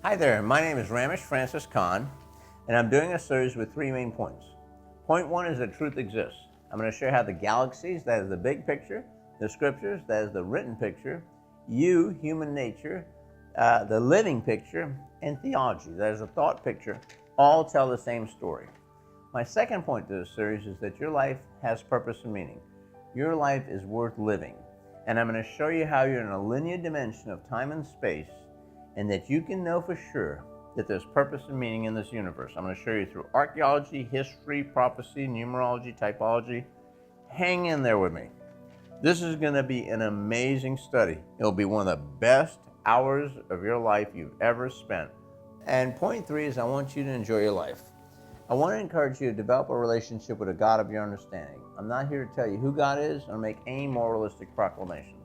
Hi there, my name is Ramesh Francis Khan, and I'm doing a series with three main points. Point one is that truth exists. I'm going to show you how the galaxies, that is the big picture, the scriptures, that is the written picture, you, human nature, the living picture, and theology, that is a thought picture, all tell the same story. My second point to this series is that your life has purpose and meaning. Your life is worth living, and I'm going to show you how you're in a linear dimension of time and space, and that you can know for sure that there's purpose and meaning in this universe. I'm going to show you through archaeology, history, prophecy, numerology, typology. Hang in there with me. This is going to be an amazing study. It'll be one of the best hours of your life you've ever spent. And point three is I want you to enjoy your life. I want to encourage you to develop a relationship with a God of your understanding. I'm not here to tell you who God is or make any moralistic proclamations.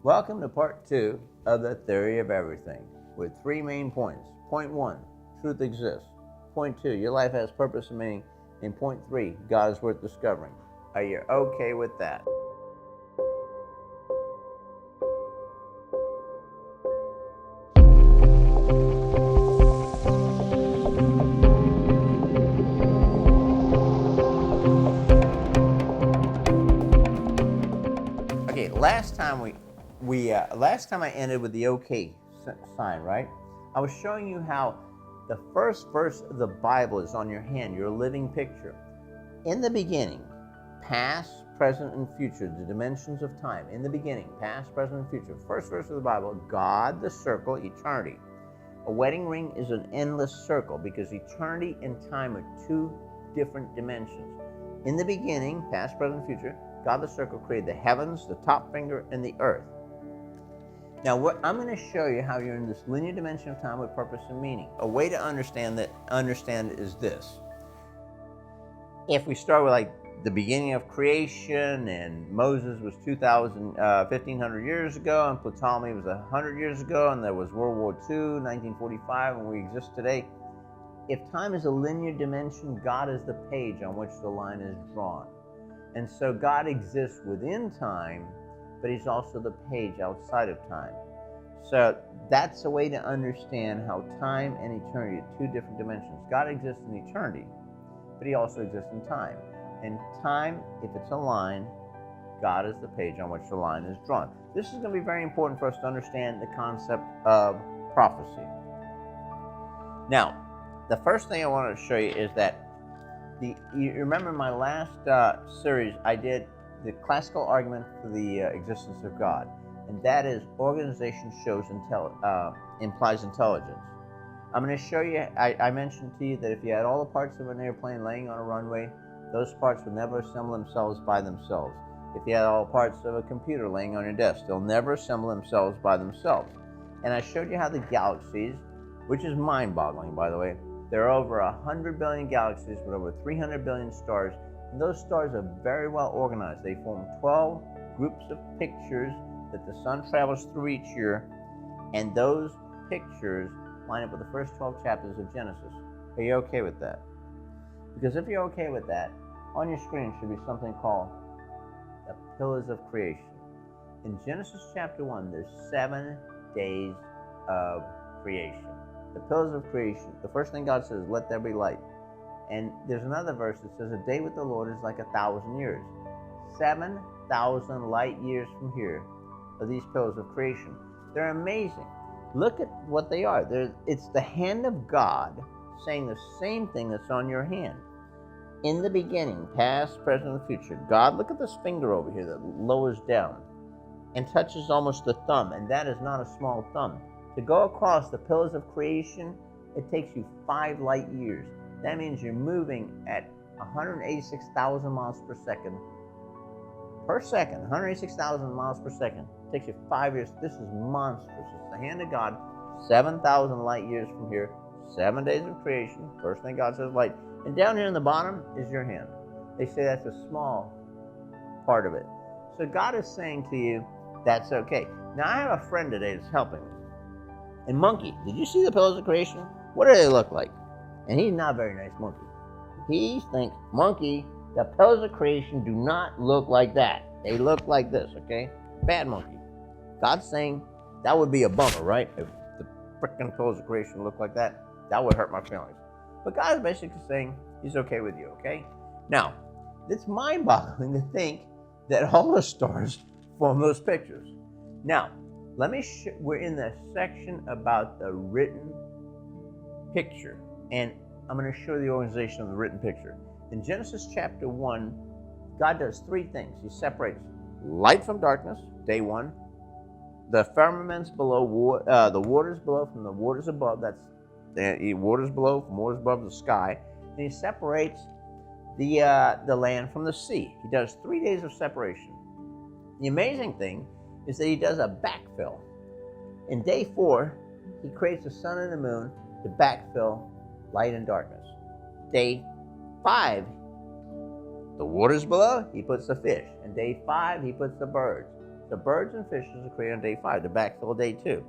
Welcome to part two of the theory of everything, with three main points. Point one, truth exists. Point two, your life has purpose and meaning. And point three, God is worth discovering. Are you okay with that? Okay, last time I ended with the okay sign, right? I was showing you how the first verse of the Bible is on your hand, your living picture. In the beginning, past, present, and future, the dimensions of time. In the beginning, past, present, and future. First verse of the Bible, God, the circle, eternity. A wedding ring is an endless circle because eternity and time are two different dimensions. In the beginning, past, present, future, God, the circle, created the heavens, the top finger, and the earth. Now, what I'm going to show you how you're in this linear dimension of time with purpose and meaning. A way to understand is this. If we start with like the beginning of creation, and Moses was 1,500 years ago, and Ptolemy was 100 years ago, and there was World War II, 1945, and we exist today. If time is a linear dimension, God is the page on which the line is drawn. And so God exists within time, but he's also the page outside of time. So that's a way to understand how time and eternity are two different dimensions. God exists in eternity, but he also exists in time. And time, if it's a line, God is the page on which the line is drawn. This is going to be very important for us to understand the concept of prophecy. Now, the first thing I want to show you is that you remember in my last series, I did the classical argument for the existence of God, and that is organization implies intelligence. I'm going to show you, I mentioned to you that if you had all the parts of an airplane laying on a runway, those parts would never assemble themselves by themselves. If you had all parts of a computer laying on your desk, they'll never assemble themselves by themselves. And I showed you how the galaxies, which is mind-boggling, by the way, there are over 100 billion galaxies with over 300 billion stars, and those stars are very well organized. They form 12 groups of pictures that the sun travels through each year, and those pictures line up with the first 12 chapters of Genesis. Are you okay with that? Because if you're okay with that, on your screen should be something called the Pillars of Creation. In Genesis chapter 1, there's 7 days of creation. The pillars of creation. The first thing God says, let there be light. And there's another verse that says, a day with the Lord is like 1,000 years. 7,000 light years from here are these pillars of creation. They're amazing. Look at what they are. It's the hand of God saying the same thing that's on your hand. In the beginning, past, present, and future. God, look at this finger over here that lowers down and touches almost the thumb, and that is not a small thumb. To go across the pillars of creation, it takes you 5 light years. That means you're moving at 186,000 miles per second. 186,000 miles per second. It takes you 5 years. This is monstrous. It's the hand of God, 7,000 light years from here, 7 days of creation. First thing God says, light. And down here in the bottom is your hand. They say that's a small part of it. So God is saying to you, that's okay. Now, I have a friend today that's helping me. And Monkey, did you see the pillars of creation? What do they look like? And he's not a very nice monkey. He thinks, Monkey, the pillars of creation do not look like that. They look like this, okay? Bad monkey. God's saying that would be a bummer, right? If the freaking toes of creation look like that, that would hurt my feelings. But God is basically saying he's okay with you, okay? Now, it's mind-boggling to think that all the stars form those pictures. Now, we're in the section about the written picture, and I'm going to show the organization of the written picture. In Genesis chapter 1, God does three things. He separates light from darkness, day one, the firmaments below, the waters below from the waters above, that's the waters below from waters above the sky, and he separates the land from the sea. He does 3 days of separation. The amazing thing is that he does a backfill. In day 4, he creates the sun and the moon to backfill light and darkness. Day 5, the waters below, he puts the fish. And day 5, he puts the birds. The birds and fishes are created on day 5 to backfill day 2.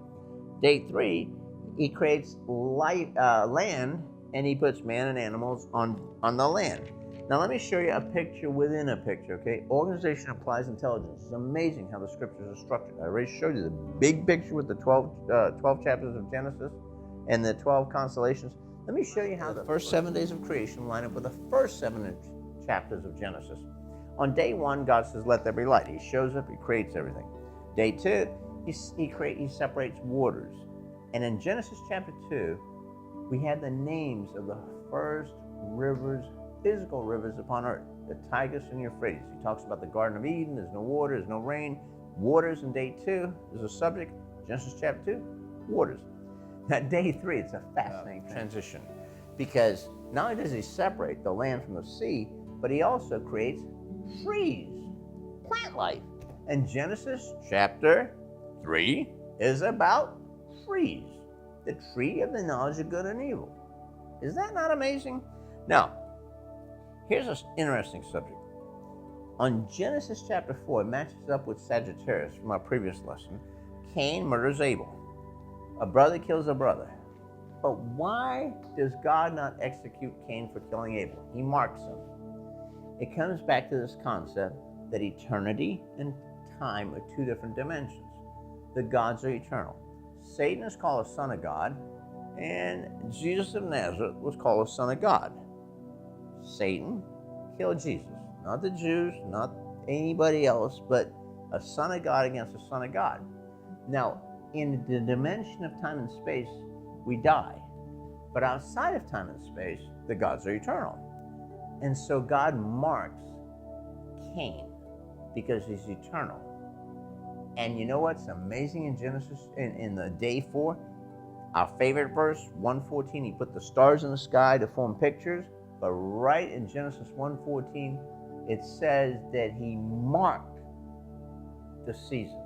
Day 3, he creates land, and he puts man and animals on the land. Now let me show you a picture within a picture, okay? Organization applies intelligence. It's amazing how the scriptures are structured. I already showed you the big picture with the 12 chapters of Genesis and the 12 constellations. Let me show you how the first 7 days of creation line up with the first 7 chapters of Genesis. On day 1, God says, let there be light. He shows up, he creates everything. Day 2, he separates waters. And in Genesis chapter 2, we had the names of the first rivers, physical rivers upon earth, the Tigris and Euphrates. He talks about the Garden of Eden. There's no water, there's no rain. Waters in day 2 is a subject. Genesis chapter 2, waters. Now day 3, it's a fascinating transition, because not only does he separate the land from the sea, but he also creates trees, plant life. And Genesis chapter 3 is about trees, the tree of the knowledge of good and evil. Is that not amazing? Now, here's an interesting subject. On Genesis chapter 4, it matches up with Sagittarius from our previous lesson. Cain murders Abel. A brother kills a brother. But why does God not execute Cain for killing Abel? He marks him. It comes back to this concept that eternity and time are two different dimensions. The gods are eternal. Satan is called a son of God, and Jesus of Nazareth was called a son of God. Satan killed Jesus. Not the Jews, not anybody else, but a son of God against a son of God. Now, in the dimension of time and space, we die. But outside of time and space, the gods are eternal. And so God marks Cain because he's eternal. And you know what's amazing in Genesis, in the day 4? Our favorite verse, 1:14, he put the stars in the sky to form pictures. But right in Genesis 1:14, it says that he marked the seasons.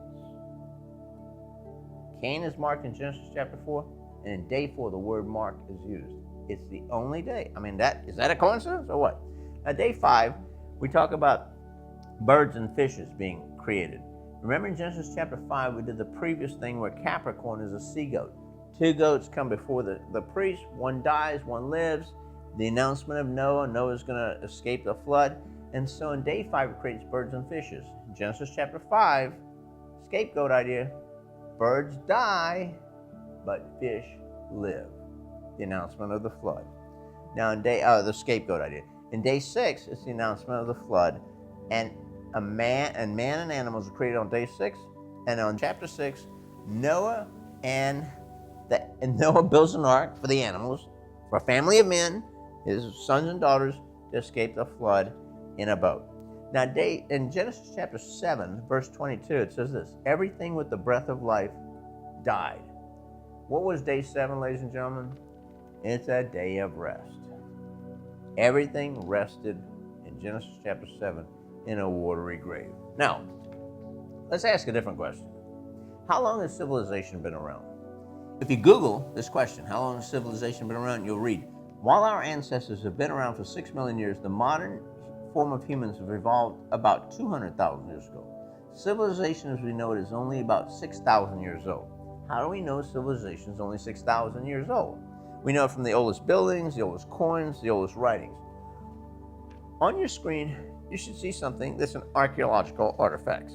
Cain is marked in Genesis chapter 4, and in day 4, the word mark is used. It's the only day. I mean, is that a coincidence or what? Now, day 5, we talk about birds and fishes being created. Remember in Genesis chapter 5, we did the previous thing where Capricorn is a sea goat. 2 goats come before the priest. One dies, one lives. The announcement of Noah's going to escape the flood. And so in day 5, it creates birds and fishes. Genesis chapter 5, scapegoat idea. Birds die, but fish live. The announcement of the flood. Now in the scapegoat idea. In day 6, it's the announcement of the flood. And man and animals are created on day 6. And on chapter 6, Noah builds an ark for the animals, for a family of men, his sons and daughters, to escape the flood in a boat. Now, in Genesis chapter 7, verse 22, it says this: everything with the breath of life died. What was day 7, ladies and gentlemen? It's a day of rest. Everything rested in Genesis chapter 7 in a watery grave. Now, let's ask a different question. How long has civilization been around? If you Google this question, how long has civilization been around, you'll read, while our ancestors have been around for 6 million years, the modern form of humans have evolved about 200,000 years ago. Civilization as we know it is only about 6,000 years old. How do we know civilization is only 6,000 years old? We know it from the oldest buildings, the oldest coins, the oldest writings. On your screen, you should see something that's an archaeological artifact.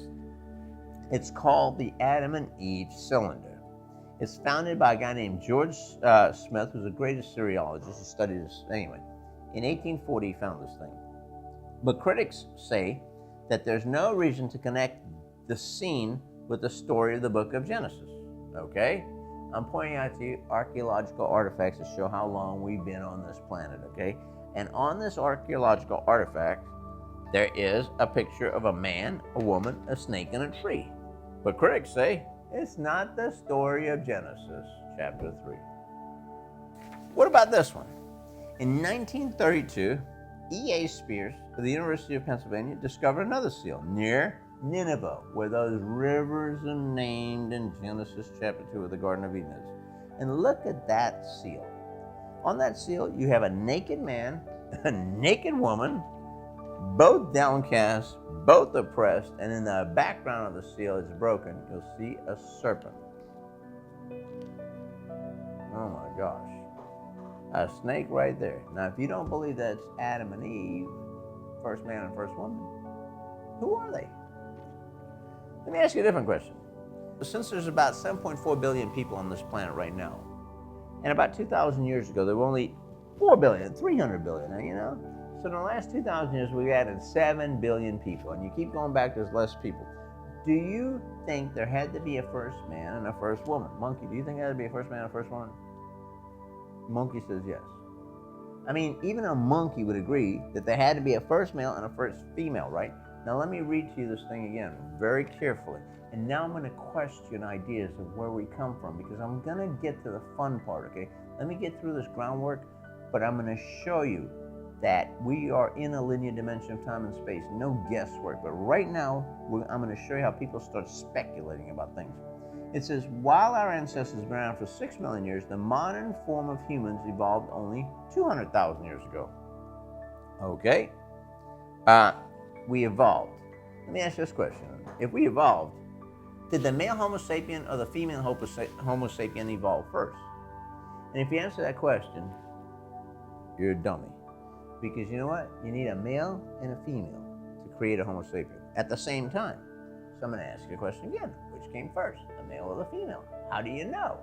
It's called the Adam and Eve cylinder. It's founded by a guy named George Smith, who's the greatest Assyriologist. He studied this anyway. In 1840, he found this thing. But critics say that there's no reason to connect the scene with the story of the book of Genesis. Okay? I'm pointing out to you archaeological artifacts to show how long we've been on this planet, okay? And on this archaeological artifact, there is a picture of a man, a woman, a snake, and a tree. But critics say it's not the story of Genesis, chapter 3. What about this one? In 1932, E.A. Spears of the University of Pennsylvania discovered another seal near Nineveh, where those rivers are named in Genesis chapter 2 of the Garden of Eden is. And look at that seal. On that seal, you have a naked man, a naked woman, both downcast, both oppressed, and in the background of the seal, it's broken, you'll see a serpent. Oh my gosh. A snake right there. Now, if you don't believe that's Adam and Eve, first man and first woman, who are they? Let me ask you a different question. Since there's about 7.4 billion people on this planet right now, and about 2,000 years ago, there were only 4 billion, 300 billion, you know? So in the last 2,000 years, we've added 7 billion people, and you keep going back, there's less people. Do you think there had to be a first man and a first woman? Monkey, do you think there had to be a first man and a first woman? Monkey says yes. I mean, even a monkey would agree that there had to be a first male and a first female, right? Now let me read to you this thing again very carefully. And now I'm going to question ideas of where we come from, because I'm going to get to the fun part, okay? Let me get through this groundwork, but I'm going to show you that we are in a linear dimension of time and space. No guesswork. But right now, I'm going to show you how people start speculating about things. It says, while our ancestors have been around for 6 million years, the modern form of humans evolved only 200,000 years ago. Okay? We evolved. Let me ask you this question. If we evolved, did the male Homo sapien or the female Homo sapien evolve first? And if you answer that question, you're a dummy. Because you know what? You need a male and a female to create a Homo sapien at the same time. So I'm going to ask you a question again. Which came first, the male or the female? How do you know?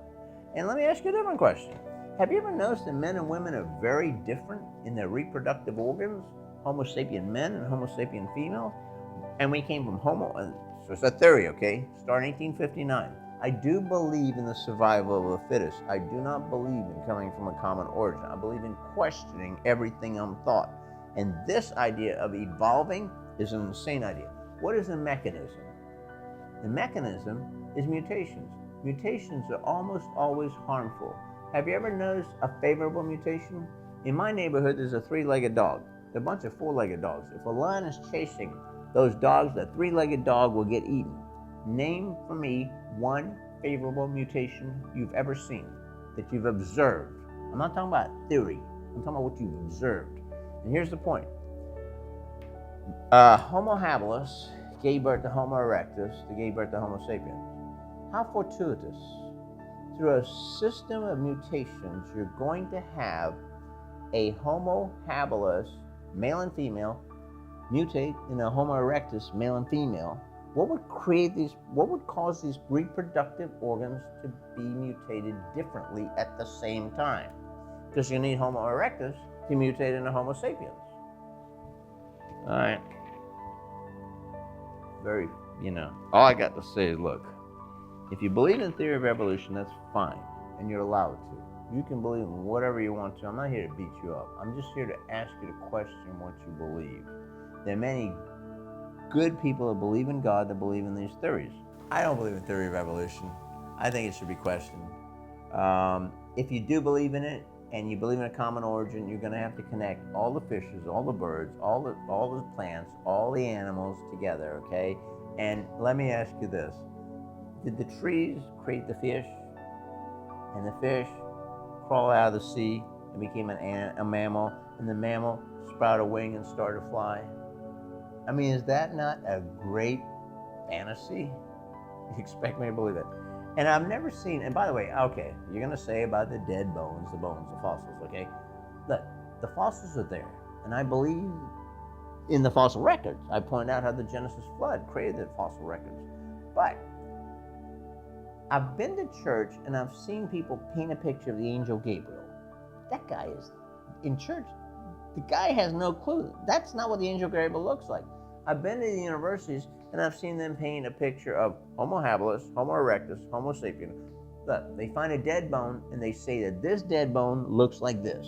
And let me ask you a different question. Have you ever noticed that men and women are very different in their reproductive organs? Homo sapien men and Homo sapien females? And we came from Homo, so it's a theory, okay? Starting 1859. I do believe in the survival of the fittest. I do not believe in coming from a common origin. I believe in questioning everything I'm taught. And this idea of evolving is an insane idea. What is the mechanism? The mechanism is mutations. Mutations are almost always harmful. Have you ever noticed a favorable mutation? In my neighborhood, there's a 3-legged dog. There are a bunch of 4-legged dogs. If a lion is chasing those dogs, the 3-legged dog will get eaten. Name for me one favorable mutation you've ever seen, that you've observed. I'm not talking about theory. I'm talking about what you've observed. And here's the point. Homo habilis gave birth to Homo erectus, that gave birth to Homo sapiens. How fortuitous. Through a system of mutations, you're going to have a Homo habilis, male and female, mutate in a Homo erectus, male and female. What would cause these reproductive organs to be mutated differently at the same time? Because you need Homo erectus to mutate into Homo sapiens. All right. All I got to say is, look, if you believe in the theory of evolution, that's fine, and you're allowed to. You can believe in whatever you want to. I'm not here to beat you up. I'm just here to ask you to question what you believe. There are many good people that believe in God, that believe in these theories. I don't believe in the theory of evolution. I think it should be questioned. If you do believe in it, and you believe in a common origin, you're going to have to connect all the fishes, all the birds, all the plants, all the animals together, okay? And let me ask you this. Did the trees create the fish? And the fish crawl out of the sea and became a mammal, and the mammal sprouted a wing and started to fly? I mean, is that not a great fantasy? You expect me to believe it? And I've never seen, and by the way, okay, you're going to say about the dead bones, the fossils, okay? Look, the fossils are there, and I believe in the fossil records. I point out how the Genesis flood created the fossil records. But I've been to church and I've seen people paint a picture of the angel Gabriel. That guy is in church. The guy has no clue. That's not what the angel Gabriel looks like. I've been to the universities and I've seen them paint a picture of Homo habilis, Homo erectus, Homo sapien. Look, they find a dead bone and they say that this dead bone looks like this.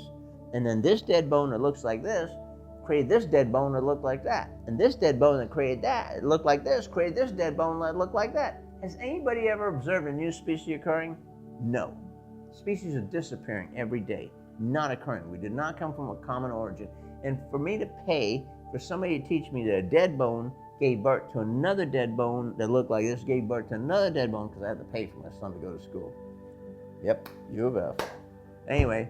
And then this dead bone that looks like this created this dead bone that looked like that. And this dead bone that created that, it looked like this, created this dead bone that looked like that. Has anybody ever observed a new species occurring? No. Species are disappearing every day, not occurring. We did not come from a common origin. And for me to pay for somebody to teach me that a dead bone gave birth to another dead bone that looked like this, gave birth to another dead bone, because I had to pay for my son to go to school. Yep, U of F. Anyway,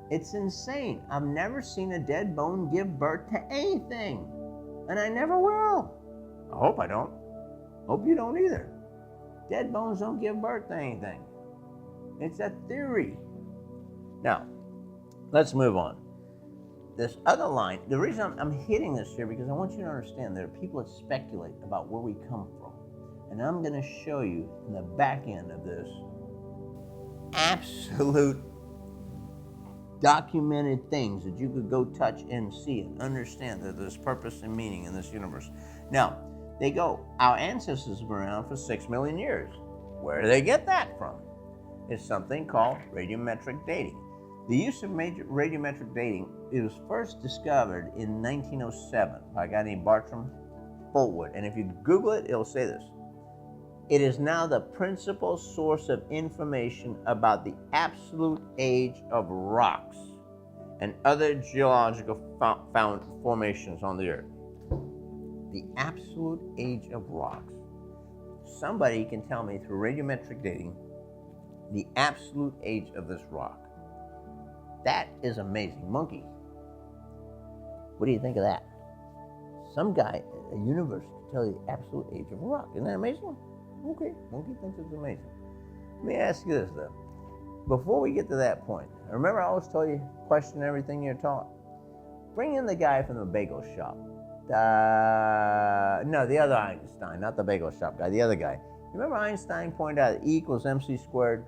it's insane. I've never seen a dead bone give birth to anything. And I never will. I hope I don't. Hope you don't either. Dead bones don't give birth to anything. It's a theory. Now, let's move on. This other line, the reason I'm hitting this here, because I want you to understand there are people that speculate about where we come from. And I'm going to show you in the back end of this absolute documented things that you could go touch and see and understand that there's purpose and meaning in this universe. Now, they go, our ancestors have been around for 6 million years. Where do they get that from? It's something called radiometric dating. The use of radiometric dating, it was first discovered in 1907 by a guy named Bartram Fullwood. And if you Google it, it'll say this. It is now the principal source of information about the absolute age of rocks and other geological found formations on the Earth. The absolute age of rocks. Somebody can tell me through radiometric dating the absolute age of this rock. That is amazing. Monkey, what do you think of that? Some guy at a university can tell you the absolute age of a rock. Isn't that amazing? Okay, monkey thinks it's amazing. Let me ask you this though. Before we get to that point, remember I always tell you, question everything you're taught. Bring in the guy from the bagel shop. No, the other Einstein, not the bagel shop guy, the other guy. Remember Einstein pointed out E equals mc squared?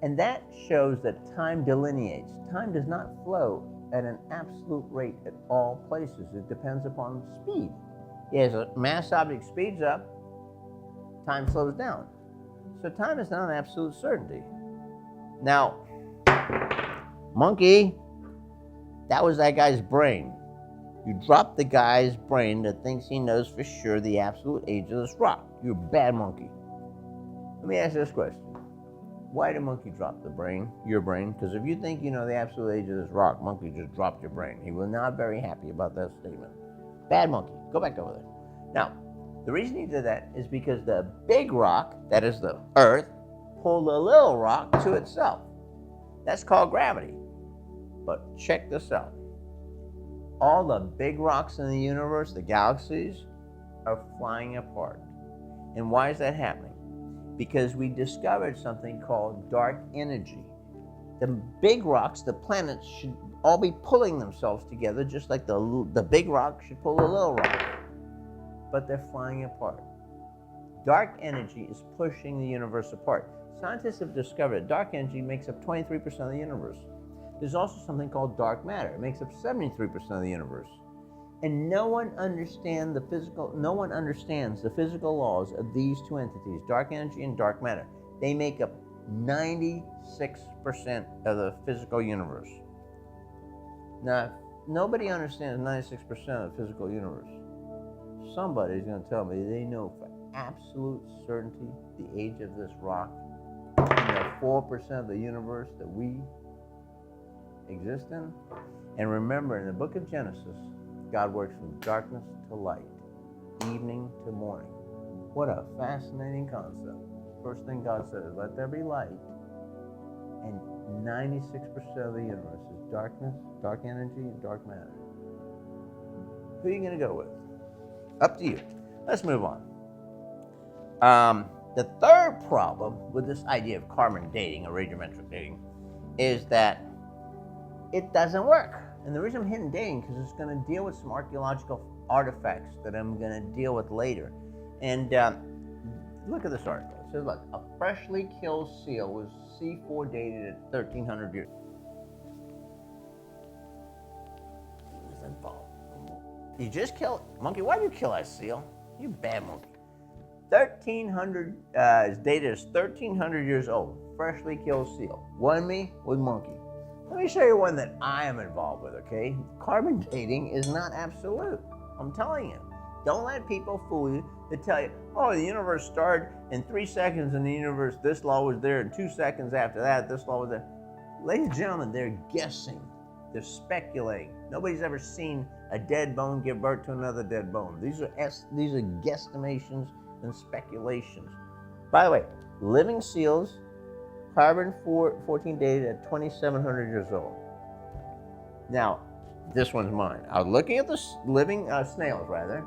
And that shows that time delineates. Time does not flow at an absolute rate at all places. It depends upon speed. As a mass object speeds up, time slows down. So time is not an absolute certainty. Now, monkey, that was that guy's brain. You drop the guy's brain that thinks he knows for sure the absolute age of this rock. You're a bad monkey. Let me ask you this question. Why did monkey drop the brain, your brain? Because if you think you know the absolute age of this rock, monkey just dropped your brain. He was not very happy about that statement. Bad monkey. Go back over there. Now, the reason he did that is because the big rock, that is the Earth, pulled the little rock to itself. That's called gravity. But check this out. All the big rocks in the universe, the galaxies, are flying apart. And why is that happening? Because we discovered something called dark energy. The big rocks, the planets, should all be pulling themselves together, just like the big rock should pull the little rock. But they're flying apart. Dark energy is pushing the universe apart. Scientists have discovered that dark energy makes up 23% of the universe. There's also something called dark matter. It makes up 73% of the universe. And no one understands the physical laws of these two entities, dark energy and dark matter. They make up 96% of the physical universe. Now, if nobody understands 96% of the physical universe, somebody's going to tell me they know for absolute certainty the age of this rock and the 4% of the universe that we exist in. And remember, in the book of Genesis, God works from darkness to light, evening to morning. What a fascinating concept. First thing God said is, let there be light. And 96% of the universe is darkness, dark energy, and dark matter. Who are you going to go with? Up to you. Let's move on. The third problem with this idea of carbon dating or radiometric dating is that it doesn't work. And the reason I'm hitting dating because it's going to deal with some archaeological artifacts that I'm going to deal with later. And look at this article. It says, look, a freshly killed seal was C4 dated at 1300 years. You just killed monkey. Why did you kill that seal? You bad monkey. 1300 is dated as 1300 years old. Freshly killed seal. One me with monkey. Let me show you one that I am involved with. Okay, carbon dating is not absolute. I'm telling you. Don't let people fool you to tell you, oh, the universe started in 3 seconds in the universe, this law was there, and 2 seconds after that, this law was there. Ladies and gentlemen, they're guessing. They're speculating. Nobody's ever seen a dead bone give birth to another dead bone. These are guesstimations and speculations. By the way, living seals, carbon 14 dated at 2,700 years old. Now, this one's mine. I was looking at the living snails, rather,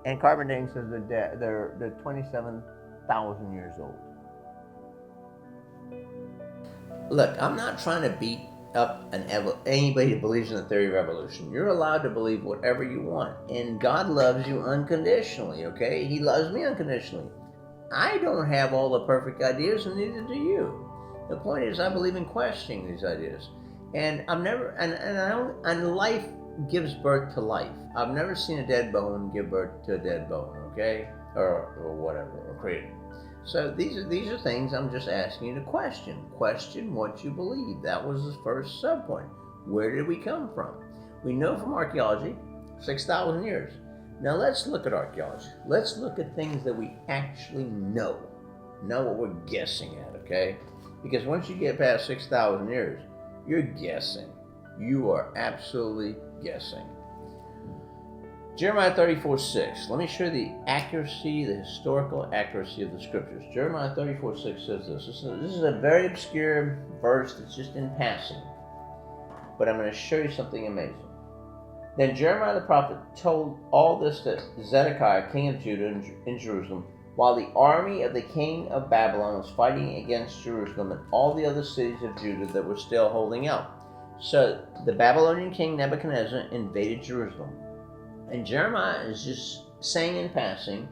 and carbon dating says they're 27,000 years old. Look, I'm not trying to beat up anybody who believes in the theory of evolution. You're allowed to believe whatever you want, and God loves you unconditionally. Okay, He loves me unconditionally. I don't have all the perfect ideas, and neither do you. The point is, I believe in questioning these ideas, and I've never and life gives birth to life. I've never seen a dead bone give birth to a dead bone. Okay, or whatever, or create. So these are things I'm just asking you to question. Question what you believe. That was the first subpoint. Where did we come from? We know from archaeology, 6,000 years. Now let's look at archaeology. Let's look at things that we actually know. Know what we're guessing at, okay? Because once you get past 6,000 years, you're guessing. You are absolutely guessing. Jeremiah 34:6. Let me show you the accuracy, the historical accuracy of the scriptures. Jeremiah 34:6 says this. This is a very obscure verse that's just in passing. But I'm going to show you something amazing. Then Jeremiah the prophet told all this to Zedekiah, king of Judah, in Jerusalem, while the army of the king of Babylon was fighting against Jerusalem and all the other cities of Judah that were still holding out. So the Babylonian king Nebuchadnezzar invaded Jerusalem. And Jeremiah is just saying in passing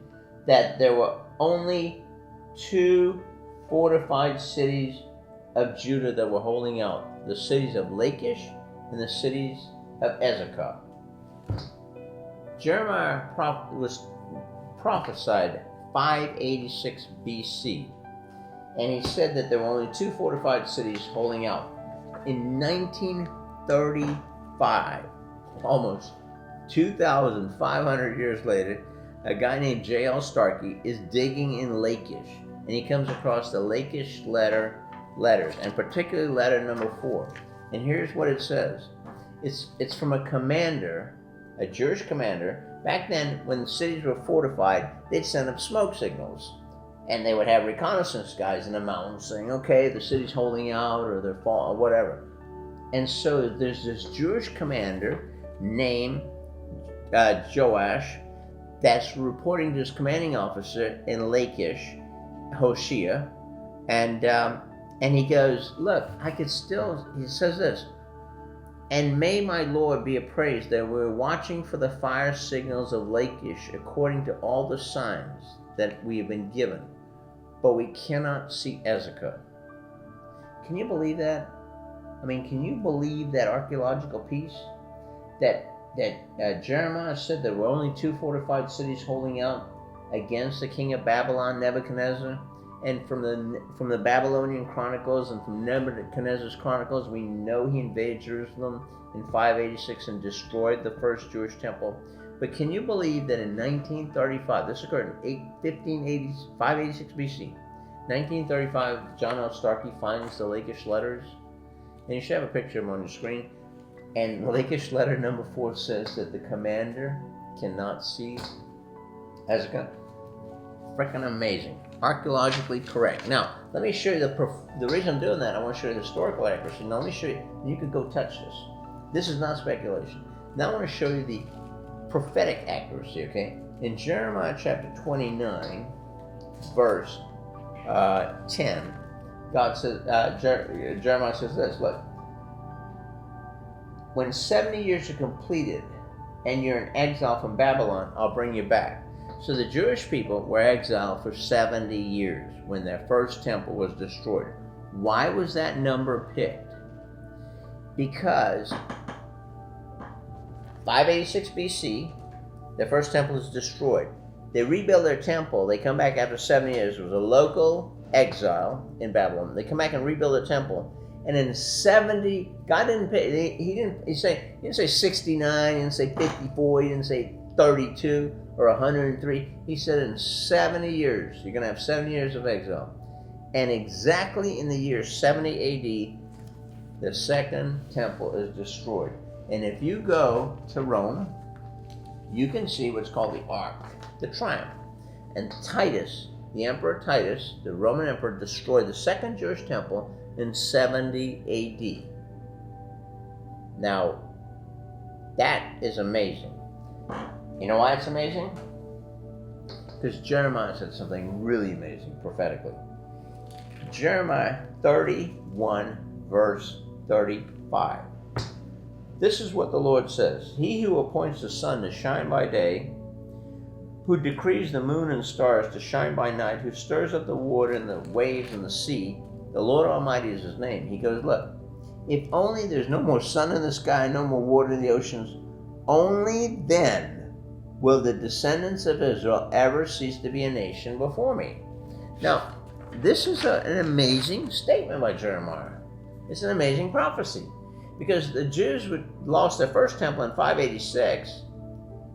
that there were only 2 fortified cities of Judah that were holding out. The cities of Lachish and the cities of Ezekiah. Jeremiah was prophesied 586 BC. And he said that there were only 2 fortified cities holding out. In 1935, almost 2,500 years later, a guy named J.L. Starkey is digging in Lachish, and he comes across the Lachish letters, and particularly letter number 4. And here's what it says. It's from a commander, a Jewish commander. Back then, when the cities were fortified, they'd send up smoke signals, and they would have reconnaissance guys in the mountains saying, okay, the city's holding out, or they're falling, or whatever. And so there's this Jewish commander named Joash, that's reporting to his commanding officer in Lachish, Hoshea, and he goes, look, he says this, and may my Lord be appraised that we're watching for the fire signals of Lachish according to all the signs that we have been given, but we cannot see Ezekiah. Can you believe that? I mean, can you believe that archaeological piece? That Jeremiah said there were only 2 fortified cities holding out against the king of Babylon, Nebuchadnezzar, and from the Babylonian chronicles and from Nebuchadnezzar's chronicles, we know he invaded Jerusalem in 586 and destroyed the first Jewish temple. But can you believe that in 1935, this occurred in 586 BC, 1935, John L. Starkey finds the Lachish letters, and you should have a picture of them on your screen. And Lachish letter number 4 says that the commander cannot see Ezekiah. Freaking amazing. Archaeologically correct. Now, let me show you the reason I'm doing that. I want to show you the historical accuracy. Now, let me show you. You can go touch this. This is not speculation. Now, I want to show you the prophetic accuracy, okay? In Jeremiah chapter 29, verse 10, God says, Jeremiah says this, look, when 70 years are completed and you're in exile from Babylon, I'll bring you back. So the Jewish people were exiled for 70 years when their first temple was destroyed. Why was that number picked? Because 586 BC, their first temple is destroyed. They rebuild their temple. They come back after 70 years. It was a local exile in Babylon. They come back and rebuild their temple. And in 70, God didn't pay. He didn't say 69. He didn't say 54. He didn't say 32 or 103. He said in 70 years, you're going to have 70 years of exile. And exactly in the year 70 AD, the second temple is destroyed. And if you go to Rome, you can see what's called the Ark, the Triumph. And Titus, the Emperor Titus, the Roman Emperor, destroyed the second Jewish temple in 70 AD. Now, that is amazing. You know why it's amazing? Because Jeremiah said something really amazing prophetically. Jeremiah 31, verse 35. This is what the Lord says. He who appoints the sun to shine by day, who decrees the moon and stars to shine by night, who stirs up the water and the waves and the sea, the Lord Almighty is his name. He goes, look, if only there's no more sun in the sky, no more water in the oceans, only then will the descendants of Israel ever cease to be a nation before me. Now, this is an amazing statement by Jeremiah. It's an amazing prophecy. Because the Jews lost their first temple in 586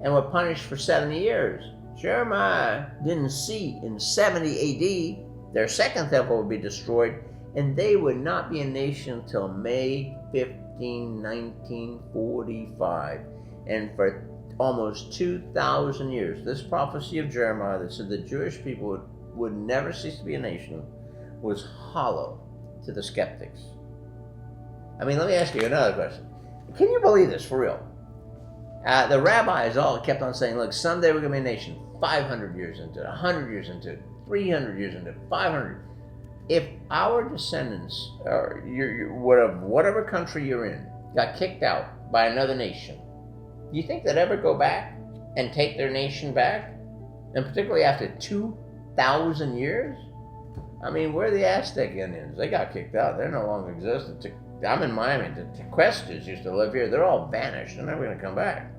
and were punished for 70 years. Jeremiah didn't see in 70 AD their second temple would be destroyed, and they would not be a nation until May 15, 1945. And for almost 2,000 years, this prophecy of Jeremiah that said the Jewish people would never cease to be a nation was hollow to the skeptics. I mean, let me ask you another question. Can you believe this, for real? The rabbis all kept on saying, look, someday we're going to be a nation 500 years into it, 100 years into it, 300 years into it, 500. If our descendants, or whatever country you're in, got kicked out by another nation, do you think they'd ever go back and take their nation back? And particularly after 2,000 years? I mean, where are the Aztec Indians? They got kicked out. They're no longer existent. I'm in Miami. The Tequestas used to live here. They're all vanished. They're never going to come back.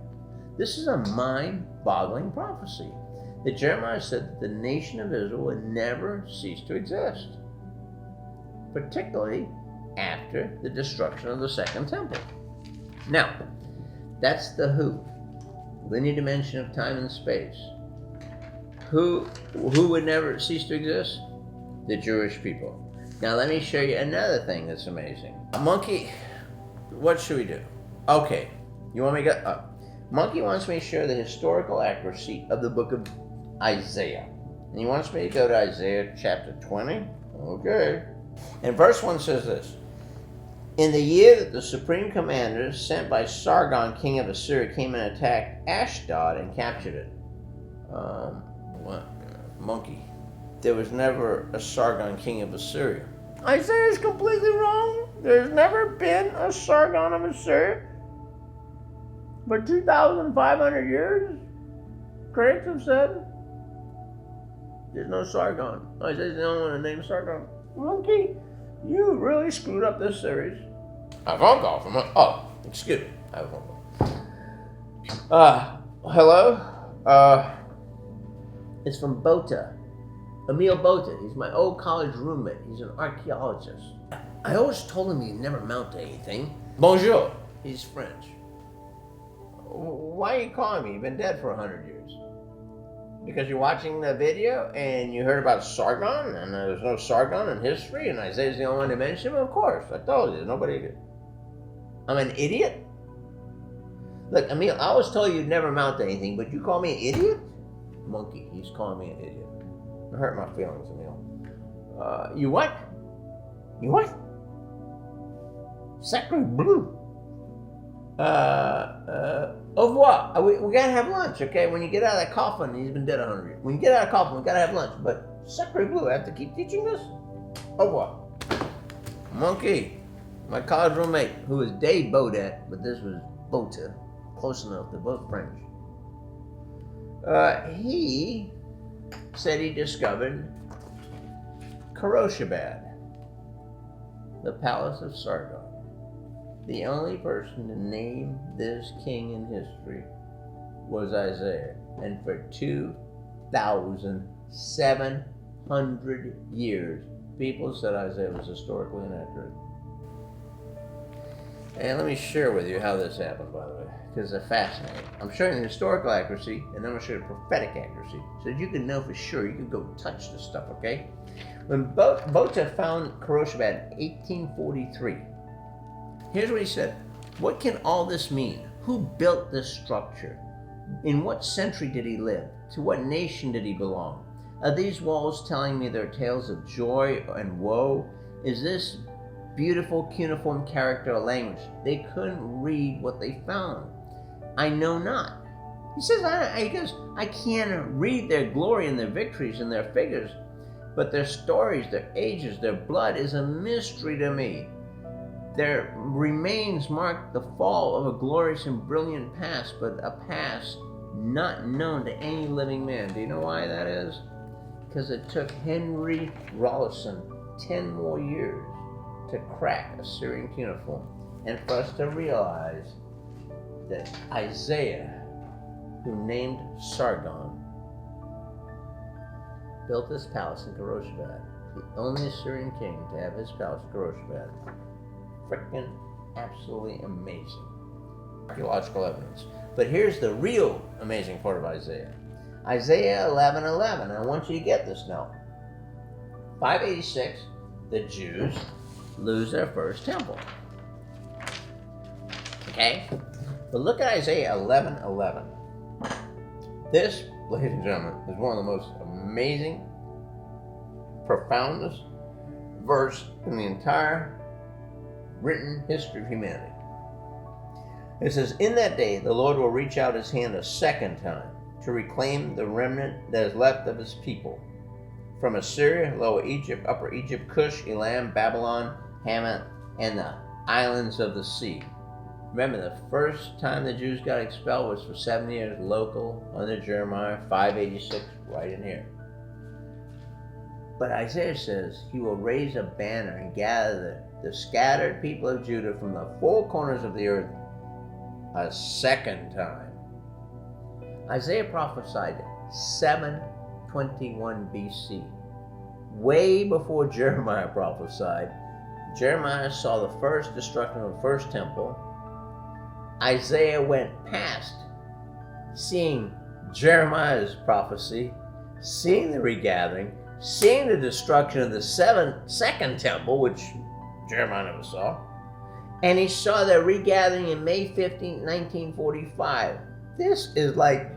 This is a mind-boggling prophecy that Jeremiah said that the nation of Israel would never cease to exist, particularly after the destruction of the second temple. Now, that's the who, linear dimension of time and space. Who would never cease to exist? The Jewish people. Now let me show you another thing that's amazing. Monkey, what should we do? Okay, you want me to go? Monkey wants me to show the historical accuracy of the book of Isaiah. And he wants me to go to Isaiah chapter 20. Okay. And verse 1 says this. In the year that the supreme commander sent by Sargon, king of Assyria, came and attacked Ashdod and captured it. What? Monkey. There was never a Sargon, king of Assyria. Isaiah is completely wrong. There's never been a Sargon of Assyria. For 2,500 years, critics have said there's no Sargon. Isaiah's the only one named Sargon. Monkey, you really screwed up this series. A phone call from excuse me. I have a phone call. Hello? It's from Bota. Emil Bota. He's my old college roommate. He's an archaeologist. I always told him he'd never mount to anything. Bonjour. He's French. Why are you calling me? You've been dead for 100 years. Because you're watching the video and you heard about Sargon and there's no Sargon in history and Isaiah's the only one to mention him? Of course. I told you. Nobody did. I'm an idiot? Look, Emil, I always told you you'd never mount to anything, but you call me an idiot? Monkey. He's calling me an idiot. It hurt my feelings, Emil. You what? You what? Sacre bleu. Au revoir. We gotta have lunch, okay? When you get out of that coffin, he's been dead 100 years. When you get out of the coffin, we gotta have lunch. But sacre bleu, I have to keep teaching this? Au revoir. Monkey. My college roommate, who was Dave Bodat, but this was Bota. Close enough, they're both French. He said he discovered Khoroshabad, the palace of Sargon. The only person to name this king in history was Isaiah. And for 2,700 years, people said Isaiah was historically inaccurate. And let me share with you how this happened, by the way, because it's fascinating. I'm showing the historical accuracy, and then I'm going to show you the prophetic accuracy, so that you can know for sure. You can go touch this stuff, okay? When Bota found Khoroshabad in 1843, here's what he said. What can all this mean? Who built this structure? In what century did he live? To what nation did he belong? Are these walls telling me their tales of joy and woe? Is this beautiful cuneiform character or language? They couldn't read what they found. I know not. He says, I can't read their glory and their victories and their figures, but their stories, their ages, their blood is a mystery to me. Their remains mark the fall of a glorious and brilliant past, but a past not known to any living man. Do you know why that is? Because it took Henry Rawlinson 10 more years to crack Assyrian cuneiform, and for us to realize that Isaiah, who named Sargon, built this palace in Khoroshabad, the only Assyrian king to have his palace in Khoroshabad. Freaking absolutely amazing archaeological evidence. But here's the real amazing part of Isaiah. Isaiah 11:11. I want you to get this now. 586, the Jews lose their first temple. Okay? But look at Isaiah 11:11. This, ladies and gentlemen, is one of the most amazing, profoundest verse in the entire written history of humanity. It says, in that day the Lord will reach out his hand a second time to reclaim the remnant that is left of his people. From Assyria, Lower Egypt, Upper Egypt, Cush, Elam, Babylon, Hamath, and the islands of the sea. Remember, the first time the Jews got expelled was for 7 years, local, under Jeremiah 586, right in here. But Isaiah says he will raise a banner and gather the scattered people of Judah from the four corners of the earth a second time. Isaiah prophesied 721 BC, way before Jeremiah prophesied. Jeremiah saw the first destruction of the first temple. Isaiah went past seeing Jeremiah's prophecy, seeing the regathering, seeing the destruction of the second temple, which Jeremiah never saw, and he saw the regathering in May 15, 1945. This is like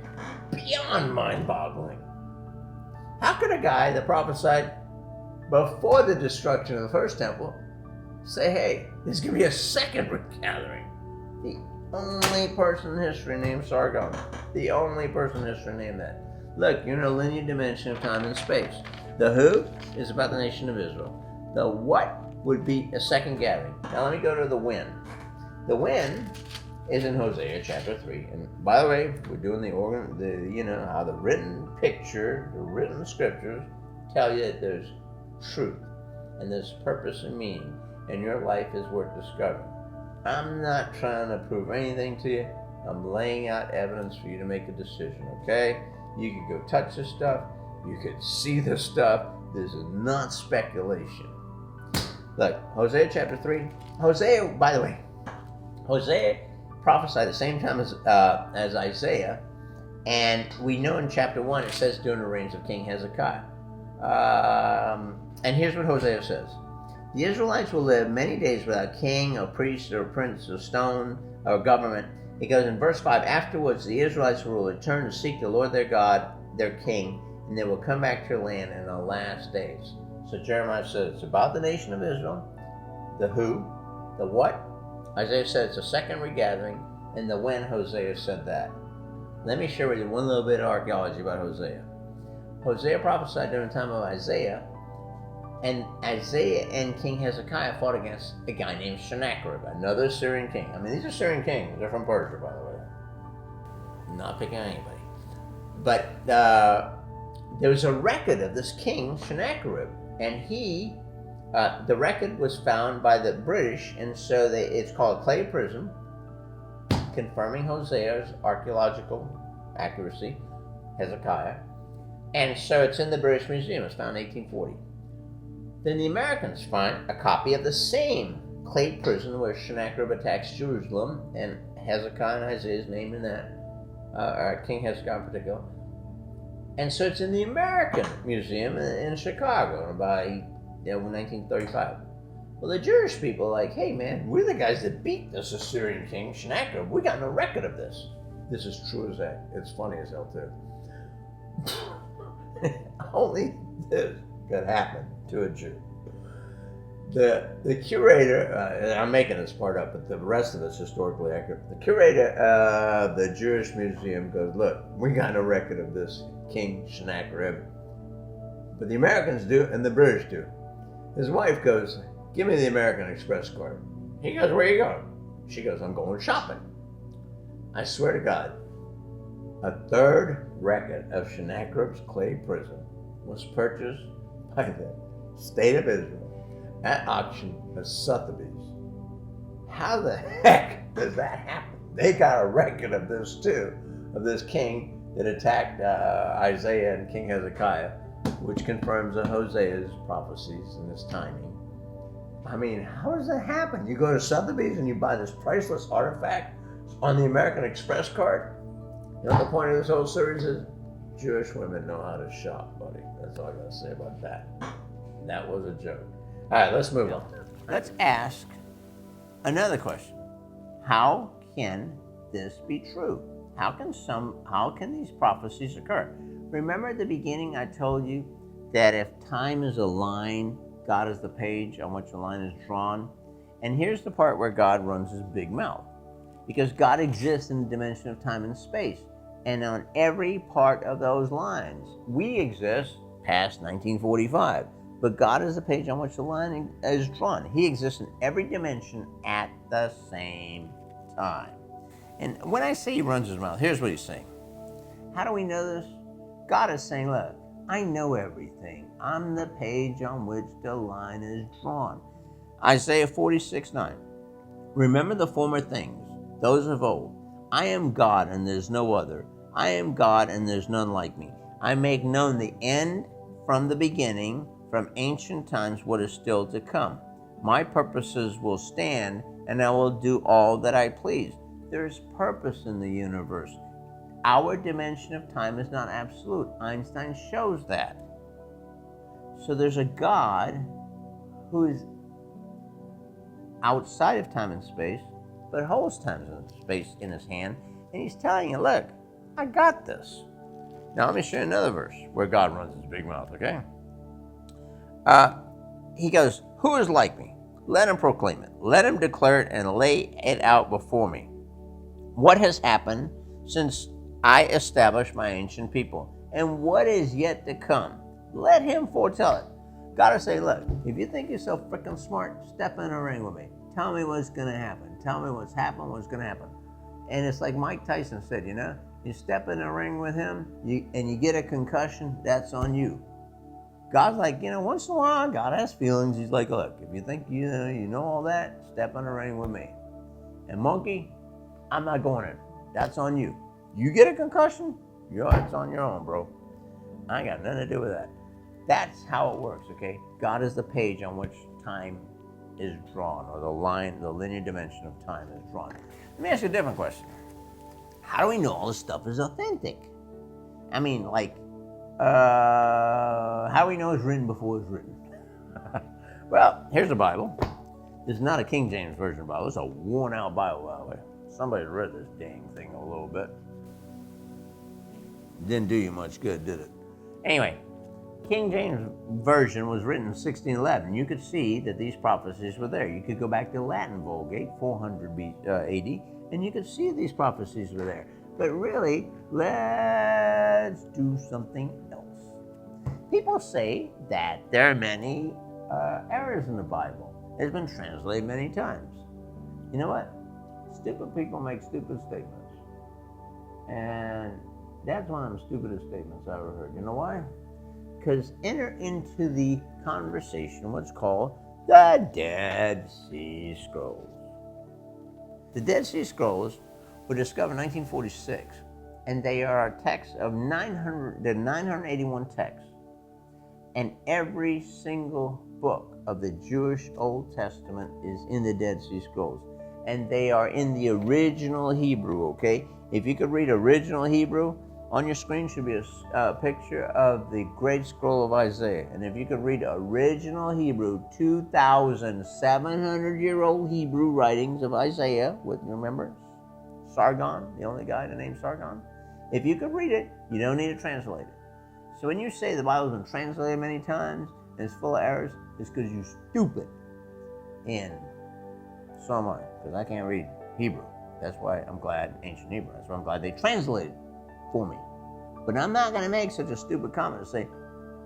beyond mind-boggling. How could a guy that prophesied before the destruction of the first temple say, hey, there's going to be a second regathering? The only person in history named Sargon. The only person in history named that. Look, you're in a linear dimension of time and space. The who is about the nation of Israel. The what would be a second gathering. Now let me go to the when. The when is in Hosea chapter 3. And by the way, we're doing how the written picture, the written scriptures tell you that there's truth and there's purpose and meaning, and your life is worth discovering. I'm not trying to prove anything to you. I'm laying out evidence for you to make a decision, okay? You could go touch this stuff. You could see this stuff. This is not speculation. Look, Hosea chapter 3. Hosea, by the way, Hosea prophesied at the same time as Isaiah. And we know in chapter 1 it says during the reigns of King Hezekiah. And here's what Hosea says. The Israelites will live many days without king or priest or prince or stone or government. It goes in verse 5, afterwards the Israelites will return to seek the Lord their God, their king, and they will come back to their land in the last days. So Jeremiah said it's about the nation of Israel, the who, the what. Isaiah said it's a second regathering, and the when. Hosea said that. Let me share with you one little bit of archaeology about Hosea. Hosea prophesied during the time of Isaiah, and Isaiah and King Hezekiah fought against a guy named Sennacherib, another Syrian king. I mean, these are Syrian kings. They're from Persia, by the way. I'm not picking on anybody. But there was a record of this king, Sennacherib, and the record was found by the British, and so it's called a clay prism, confirming Hosea's archaeological accuracy, Hezekiah. And so it's in the British Museum. It's found in 1840. Then the Americans find a copy of the same clay prison where Sennacherib attacks Jerusalem, and Hezekiah and Isaiah's name in that, King Hezekiah in particular. And so it's in the American Museum in Chicago by 1935. Well, the Jewish people are like, hey man, we're the guys that beat this Assyrian king, Sennacherib. We got no record of this. This is true as that. It's funny as hell too. Only this could happen to a Jew. The curator, and I'm making this part up, but the rest of it's historically accurate. The curator of the Jewish Museum goes, look, we got no record of this King Sennacherib, but the Americans do and the British do. His wife goes, give me the American Express card. He goes, where you going? She goes, I'm going shopping. I swear to God, a third record of Sennacherib's clay prison was purchased by the state of Israel at auction at Sotheby's. How the heck does that happen? They got a record of this too, of this king that attacked Isaiah and King Hezekiah, which confirms Hosea's prophecies and his timing. I mean, how does that happen? You go to Sotheby's and you buy this priceless artifact on the American Express card? You know what the point of this whole series is? Jewish women know how to shop, buddy. That's all I gotta say about that. That was a joke. All right, let's move on. Let's ask another question. How can this be true? How can these prophecies occur? Remember at the beginning I told you that if time is a line, God is the page on which the line is drawn. And here's the part where God runs his big mouth. Because God exists in the dimension of time and space. And on every part of those lines, we exist past 1945. But God is the page on which the line is drawn. He exists in every dimension at the same time. And when I say he runs his mouth, here's what he's saying. How do we know this? God is saying, look, I know everything. I'm the page on which the line is drawn. Isaiah 46:9. Remember the former things, those of old. I am God and there's no other. I am God and there's none like me. I make known the end from the beginning, from ancient times what is still to come. My purposes will stand and I will do all that I please. There's purpose in the universe. Our dimension of time is not absolute. Einstein shows that. So there's a God who is outside of time and space, but holds time and space in his hand, and he's telling you, look, I got this. Now let me show you another verse where God runs his big mouth, okay? He goes, who is like me? Let him proclaim it. Let him declare it and lay it out before me. What has happened since I established my ancient people? And what is yet to come? Let him foretell it. God is saying, look, if you think you're so freaking smart, step in a ring with me. Tell me what's going to happen. Tell me what's happened, what's going to happen. And it's like Mike Tyson said, you know, you step in a ring with him and you get a concussion, that's on you. God's like, you know, once in a while, God has feelings. He's like, look, if you think you know all that, step in a ring with me. And monkey, I'm not going in. That's on you. You get a concussion, it's on your own, bro. I ain't got nothing to do with that. That's how it works, okay? God is the page on which time is drawn, or the linear dimension of time is drawn. Let me ask you a different question. How do we know all this stuff is authentic? I mean, like, how do we know it's written before it's written? Well, here's the Bible. This is not a King James Version Bible. It's a worn-out Bible, by the way. Somebody read this dang thing a little bit. Didn't do you much good, did it? Anyway, King James Version was written in 1611. You could see that these prophecies were there. You could go back to Latin Vulgate, 400 AD, and you could see these prophecies were there. But really, let's do something else. People say that there are many errors in the Bible. It's been translated many times. You know what? Stupid people make stupid statements. And That's one of the stupidest statements I ever heard. You know why? Because enter into the conversation what's called the Dead Sea Scrolls. The Dead Sea Scrolls were discovered in 1946, and they are a text of 981 texts. And every single book of the Jewish Old Testament is in the Dead Sea Scrolls. And they are in the original Hebrew, okay? If you could read original Hebrew, on your screen should be a picture of the Great Scroll of Isaiah. And if you could read original Hebrew, 2,700-year-old Hebrew writings of Isaiah, with, remember, Sargon, the only guy to name Sargon? If you could read it, you don't need to translate it. So when you say the Bible's been translated many times and it's full of errors, it's because you're stupid. And so am I, because I can't read Hebrew. That's why I'm glad, ancient Hebrew, that's why I'm glad they translated for me. But I'm not going to make such a stupid comment to say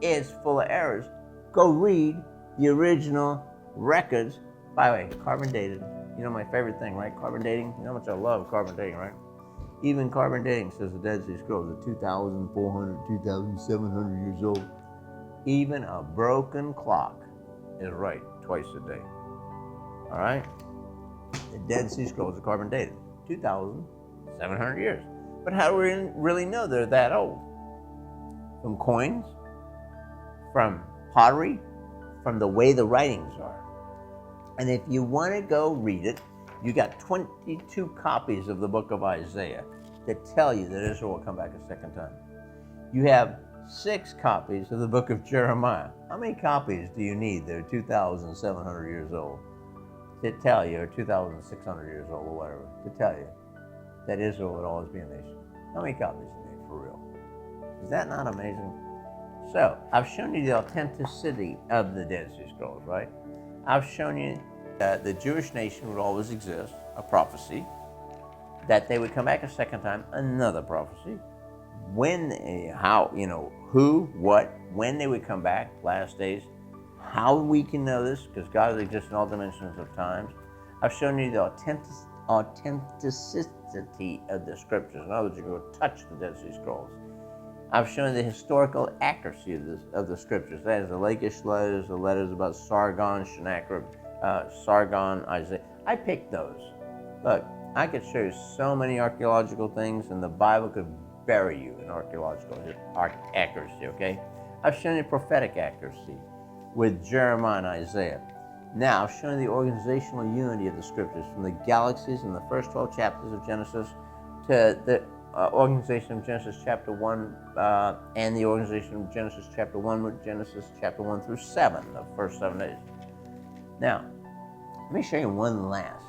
it's full of errors. Go read the original records. By the way, carbon dated. You know my favorite thing, right? Carbon dating. You know how much I love carbon dating, right? Even carbon dating says the Dead Sea Scrolls are 2,400, 2,700 years old. Even a broken clock is right twice a day. All right? The Dead Sea Scrolls are carbon dated, 2,700 years. But how do we really know they're that old? From coins, from pottery, from the way the writings are. And if you want to go read it, you got 22 copies of the book of Isaiah that tell you that Israel will come back a second time. You have 6 copies of the book of Jeremiah. How many copies do you need that are 2,700 years old to tell you, or 2,600 years old or whatever, to tell you that Israel would always be a nation? How many copies do you need for real? Is that not amazing? So, I've shown you the authenticity of the Dead Sea Scrolls, right? I've shown you that the Jewish nation would always exist, a prophecy, that they would come back a second time, another prophecy, when, how, who, what, when they would come back, last days, how we can know this, because God exists in all dimensions of times. I've shown you the authenticity of the scriptures. In other words, you go touch the Dead Sea Scrolls. I've shown the historical accuracy of the scriptures. That is the Lachish letters, the letters about Sargon, Sennacherib, Sargon, Isaiah. I picked those. Look, I could show you so many archaeological things, and the Bible could bury you in archaeological accuracy, okay? I've shown you prophetic accuracy with Jeremiah and Isaiah. Now, I've shown you the organizational unity of the scriptures, from the galaxies in the first 12 chapters of Genesis to the organization of Genesis chapter 1 and the organization of Genesis chapter 1 with Genesis chapter 1 through 7, the first 7 days. Now, let me show you one last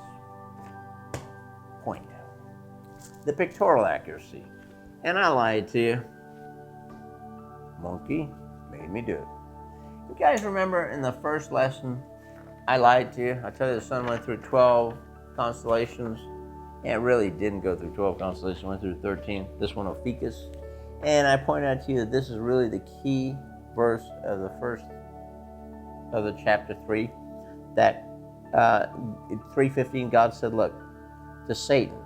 point. The pictorial accuracy. And I lied to you. Monkey made me do it. You guys remember in the first lesson, I lied to you. I told you the sun went through 12 constellations. And it really didn't go through 12 constellations, it went through 13. This one, Ophiuchus. And I pointed out to you that this is really the key verse of the first of the chapter 3. That in 3:15, God said, look, to Satan,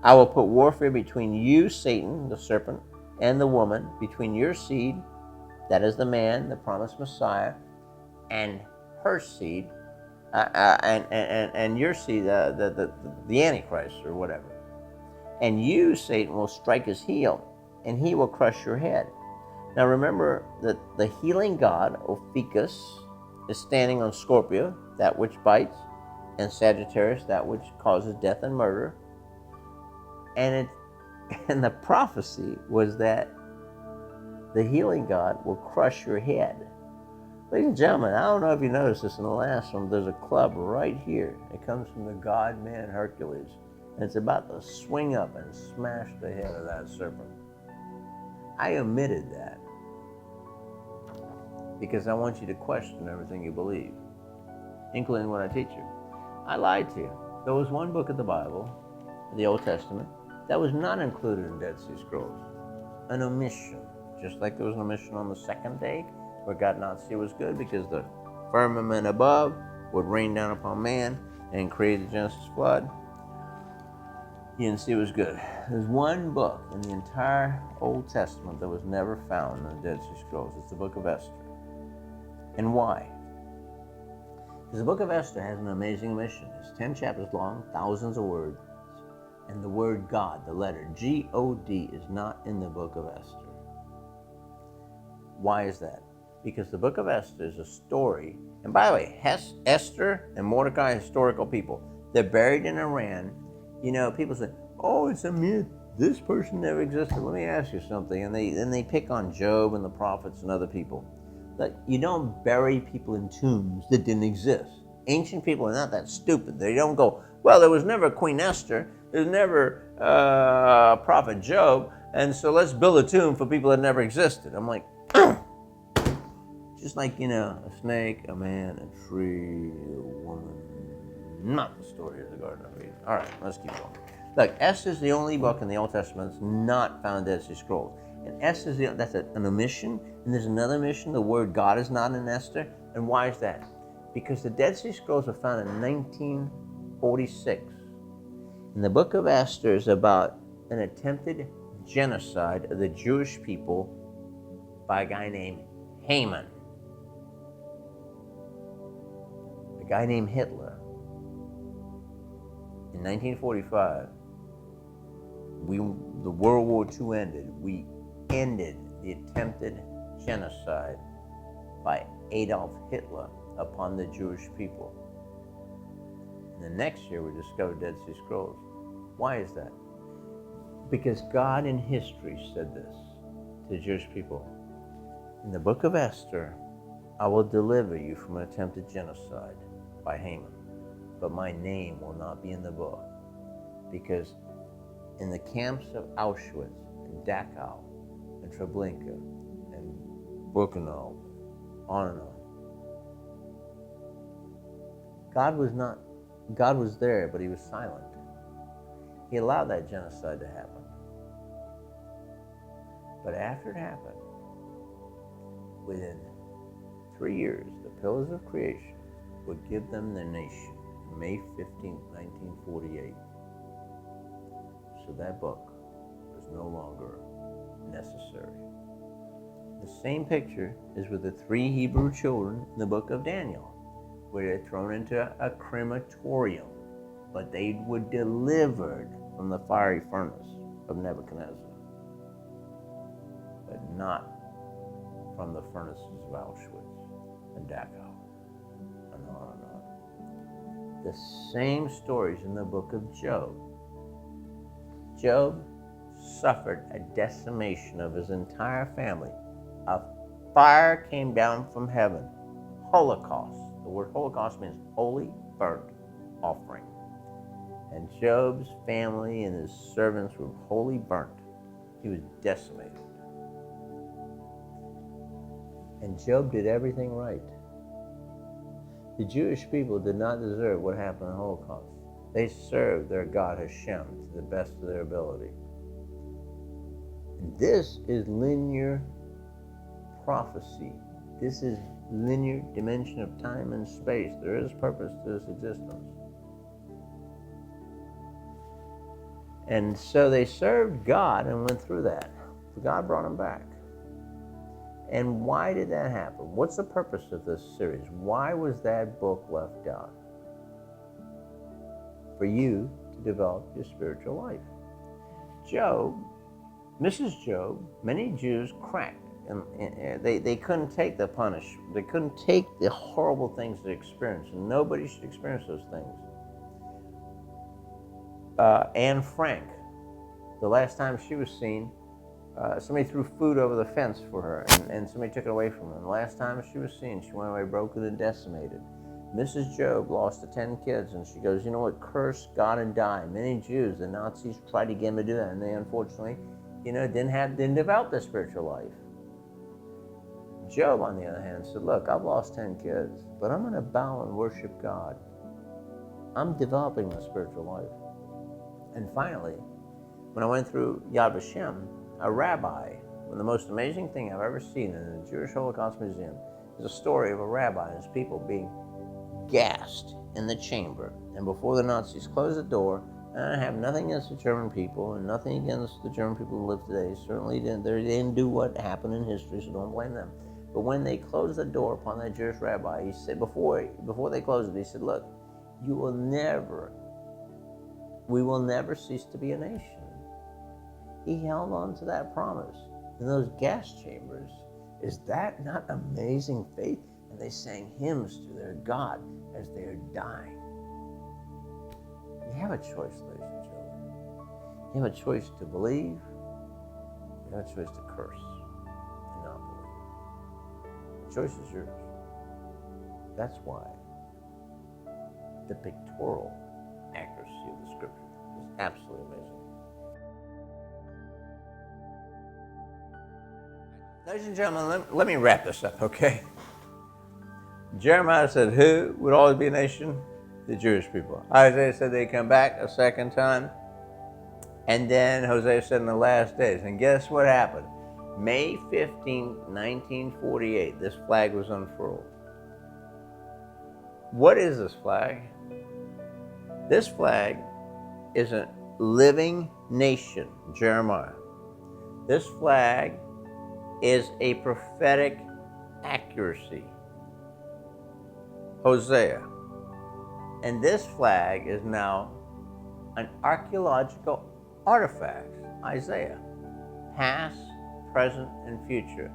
I will put warfare between you, Satan, the serpent, and the woman, between your seed, that is the man, the promised Messiah, and her seed, and your seed, the Antichrist or whatever. And you, Satan, will strike his heel, and he will crush your head. Now remember that the healing god, Ophiuchus, is standing on Scorpio, that which bites, and Sagittarius, that which causes death and murder. And the prophecy was that the healing god will crush your head. Ladies and gentlemen, I don't know if you noticed this in the last one, there's a club right here. It comes from the god-man Hercules. And it's about to swing up and smash the head of that serpent. I omitted that because I want you to question everything you believe, including what I teach you. I lied to you. There was one book of the Bible, the Old Testament, that was not included in Dead Sea Scrolls. An omission. Just like there was an omission on the second day, where God not see was good, because the firmament above would rain down upon man and create the Genesis flood. You didn't see it was good. There's one book in the entire Old Testament that was never found in the Dead Sea Scrolls. It's the Book of Esther. And why? Because the Book of Esther has an amazing mission. It's 10 chapters long, thousands of words, and the word God, the letter G-O-D, is not in the Book of Esther. Why is that? Because the Book of Esther is a story, and by the way, Esther and Mordecai are historical people. They're buried in Iran. You know, people say, oh, it's a myth. This person never existed. Let me ask you something. And they pick on Job and the prophets and other people. But you don't bury people in tombs that didn't exist. Ancient people are not that stupid. They don't go, well, there was never Queen Esther. There's never Prophet Job. And so let's build a tomb for people that never existed. I'm like, just like, you know, a snake, a man, a tree, a woman. Not the story of the Garden of Eden. All right, let's keep going. Look, Esther is the only book in the Old Testament that's not found in the Dead Sea Scrolls. And Esther is that's an omission. And there's another omission. The word God is not in Esther. And why is that? Because the Dead Sea Scrolls were found in 1946. And the Book of Esther is about an attempted genocide of the Jewish people by a guy named Haman. A guy named Hitler. In 1945, the World War II ended. We ended the attempted genocide by Adolf Hitler upon the Jewish people. And the next year, we discovered Dead Sea Scrolls. Why is that? Because God in history said this to the Jewish people. In the Book of Esther, I will deliver you from an attempted genocide by Haman. But my name will not be in the book, because in the camps of Auschwitz and Dachau and Treblinka and Birkenau, on and on, God was there, but he was silent. He allowed that genocide to happen. But after it happened, within 3 years, the Pillars of Creation would give them their nation. May 15th, 1948. So that book was no longer necessary. The same picture is with the 3 Hebrew children in the book of Daniel, where they're thrown into a crematorium, but they were delivered from the fiery furnace of Nebuchadnezzar, but not from the furnaces of Auschwitz and Dachau, and on and on. The same stories in the book of Job. Job suffered a decimation of his entire family. A fire came down from heaven. Holocaust. The word Holocaust means holy burnt offering. And Job's family and his servants were wholly burnt. He was decimated. And Job did everything right. The Jewish people did not deserve what happened in the Holocaust. They served their God Hashem to the best of their ability. And this is linear prophecy. This is linear dimension of time and space. There is purpose to this existence. And so they served God and went through that. God brought them back. And why did that happen? What's the purpose of this series? Why was that book left out? For you to develop your spiritual life. Job, Mrs. Job, many Jews cracked. And they couldn't take the punishment. They couldn't take the horrible things they experienced. And nobody should experience those things. Anne Frank, the last time she was seen, somebody threw food over the fence for her, and somebody took it away from her. And the last time she was seen, she went away broken and decimated. Mrs. Job lost to 10 kids, and she goes, you know what, curse God and die. Many Jews, the Nazis tried to get them to do that, and they unfortunately, didn't develop their spiritual life. Job, on the other hand, said, look, I've lost 10 kids, but I'm going to bow and worship God. I'm developing my spiritual life. And finally, when I went through Yad Vashem, a rabbi, the most amazing thing I've ever seen in the Jewish Holocaust Museum is a story of a rabbi and his people being gassed in the chamber. And before the Nazis closed the door, I have nothing against the German people and nothing against the German people who live today. Certainly they didn't do what happened in history, so don't blame them. But when they closed the door upon that Jewish rabbi, he said, before they closed it, he said, look, we will never cease to be a nation. He held on to that promise. In those gas chambers, is that not amazing faith? And they sang hymns to their God as they are dying. You have a choice, ladies and gentlemen. You have a choice to believe. You have a choice to curse and not believe. The choice is yours. That's why the pictorial accuracy of the scripture is absolutely amazing. Ladies and gentlemen, let me wrap this up, okay? Jeremiah said, who would always be a nation? The Jewish people. Isaiah said they'd come back a second time. And then Hosea said in the last days. And guess what happened? May 15, 1948, this flag was unfurled. What is this flag? This flag is a living nation, Jeremiah. This flag is a prophetic accuracy, Hosea. And this flag is now an archaeological artifact, Isaiah. Past, present, and future.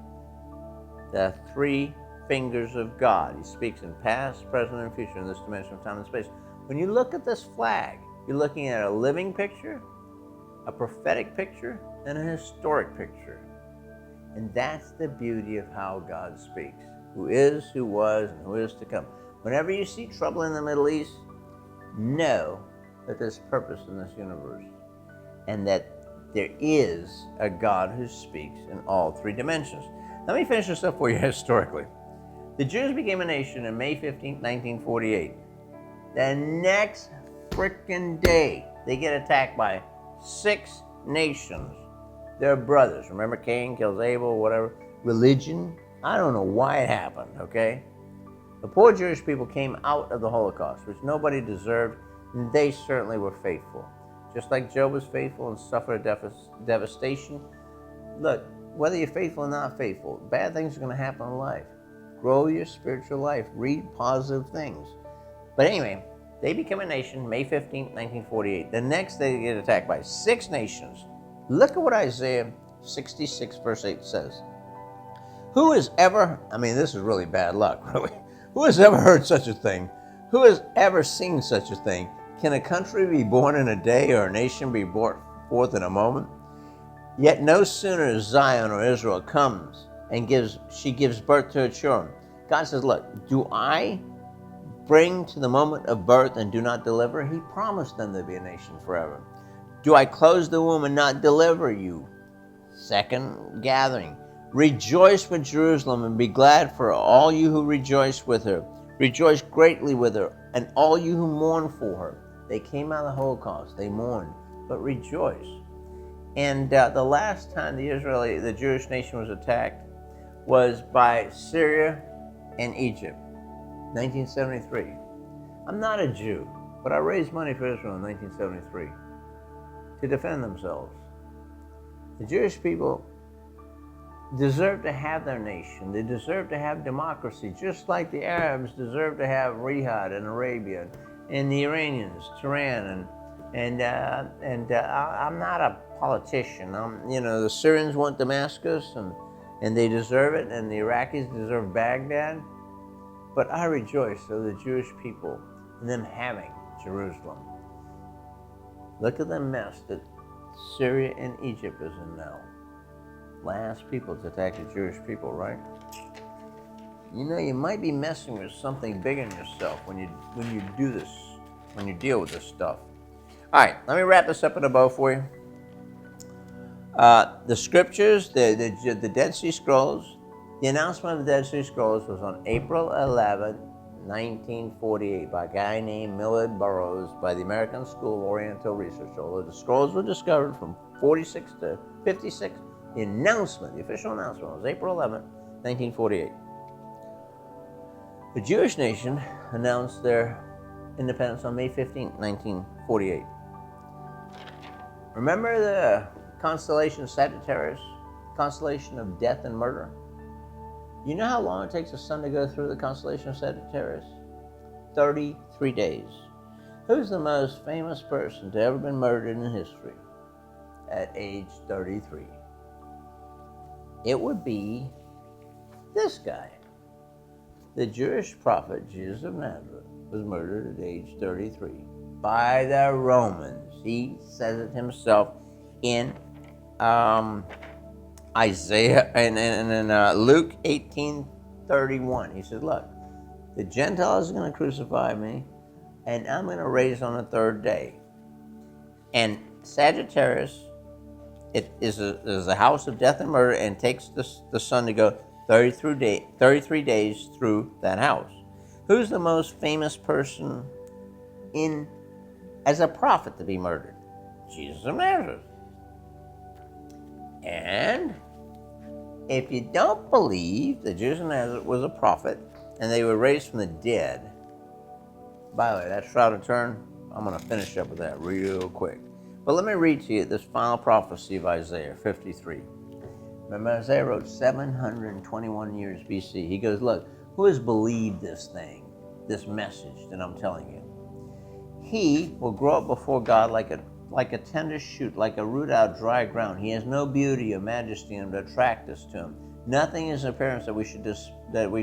The three fingers of God. He speaks in past, present, and future in this dimension of time and space. When you look at this flag, you're looking at a living picture, a prophetic picture, and a historic picture. And that's the beauty of how God speaks. Who is, who was, and who is to come. Whenever you see trouble in the Middle East, know that there's purpose in this universe and that there is a God who speaks in all three dimensions. Let me finish this up for you historically. The Jews became a nation on May 15, 1948. The next frickin' day, they get attacked by 6 nations. They're brothers. Remember Cain kills Abel, whatever. Religion, I don't know why it happened, okay? The poor Jewish people came out of the Holocaust, which nobody deserved, and they certainly were faithful. Just like Job was faithful and suffered devastation. Look, whether you're faithful or not faithful, bad things are going to happen in life. Grow your spiritual life. Read positive things. But anyway, they became a nation May 15, 1948. The next day they get attacked by 6 nations. Look at what Isaiah 66 verse 8 says. Who has ever, this is really bad luck, really. Who has ever heard such a thing? Who has ever seen such a thing? Can a country be born in a day or a nation be brought forth in a moment? Yet no sooner is Zion or Israel comes and she gives birth to her children. God says, look, do I bring to the moment of birth and do not deliver? He promised them to be a nation forever. Do I close the womb and not deliver you? Second gathering. Rejoice with Jerusalem and be glad for all you who rejoice with her. Rejoice greatly with her and all you who mourn for her. They came out of the Holocaust. They mourned, but rejoice. And the last time the Jewish nation was attacked was by Syria and Egypt, 1973. I'm not a Jew, but I raised money for Israel in 1973 to defend themselves. The Jewish people deserve to have their nation. They deserve to have democracy, just like the Arabs deserve to have Riyadh and Arabia, and the Iranians, Tehran, and I'm not a politician. The Syrians want Damascus, and they deserve it, and the Iraqis deserve Baghdad. But I rejoice of the Jewish people and them having Jerusalem. Look at the mess that Syria and Egypt is in now. Last people to attack the Jewish people, right? You might be messing with something big in yourself when you do this, when you deal with this stuff. All right, let me wrap this up in a bow for you. The scriptures, the Dead Sea Scrolls, the announcement of the Dead Sea Scrolls was on April 11, 1948 by a guy named Millard Burroughs by the American School of Oriental Research. Although the scrolls were discovered from 46 to 56, the official announcement was April 11, 1948. The Jewish nation announced their independence on May 15, 1948. Remember the constellation Sagittarius, constellation of death and murder? You know how long it takes the sun to go through the constellation of Sagittarius? 33 days. Who's the most famous person to ever been murdered in history at age 33? It would be this guy. The Jewish prophet Jesus of Nazareth was murdered at age 33 by the Romans. He says it himself in Isaiah and in Luke 18:31. He says, look, the Gentiles are going to crucify me, and I'm going to raise on the third day. And Sagittarius, it is a house of death and murder, and takes the sun to go 33 days through that house. Who's the most famous person as a prophet to be murdered? Jesus of Nazareth. And if you don't believe that Jesus of Nazareth was a prophet and they were raised from the dead, by the way, that Shroud of Turin, I'm going to finish up with that real quick. But let me read to you this final prophecy of Isaiah 53. Remember, Isaiah wrote 721 years BC. He goes, look, who has believed this thing, this message that I'm telling you? He will grow up before God like a tender shoot, like a root out of dry ground. He has no beauty or majesty in him to attract us to him. Nothing is in appearance that we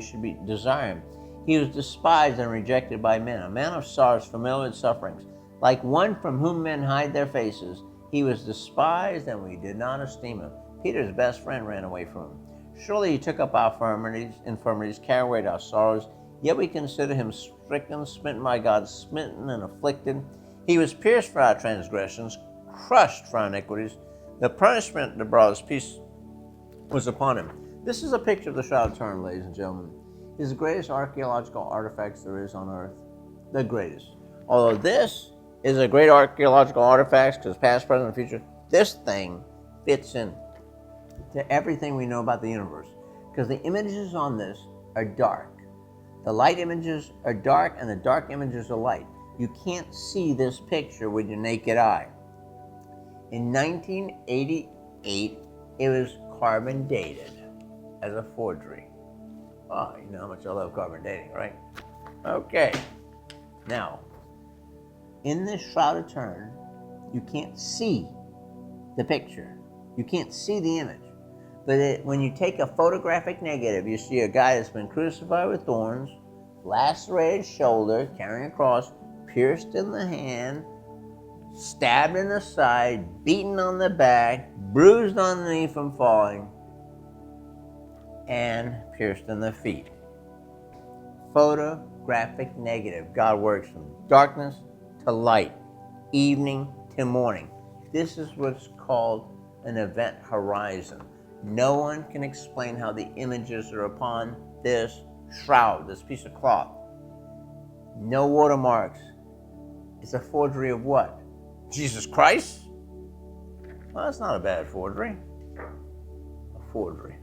should be desiring. He was despised and rejected by men, a man of sorrows, familiar with sufferings. Like one from whom men hide their faces, he was despised and we did not esteem him. Peter's best friend ran away from him. Surely he took up our infirmities, carried away our sorrows. Yet we consider him stricken, smitten by God, smitten and afflicted. He was pierced for our transgressions, crushed for our iniquities. The punishment that brought us peace was upon him. This is a picture of the Shroud of Turin, ladies and gentlemen. It's the greatest archaeological artifacts there is on Earth. The greatest. Although this is a great archaeological artifact, because past, present, and future, this thing fits in to everything we know about the universe. Because the images on this are dark. The light images are dark, and the dark images are light. You can't see this picture with your naked eye. In 1988, it was carbon dated as a forgery. Oh, you know how much I love carbon dating, right? Okay. Now, in this Shroud of Turin, you can't see the picture. You can't see the image. But when you take a photographic negative, you see a guy that's been crucified with thorns, lacerated shoulder, carrying a cross, pierced in the hand, stabbed in the side, beaten on the back, bruised on the knee from falling, and pierced in the feet. Photographic negative. God works from darkness to light, evening to morning. This is what's called an event horizon. No one can explain how the images are upon this shroud, this piece of cloth. No watermarks. It's a forgery of what? Jesus Christ? Well, that's not a bad forgery. A forgery.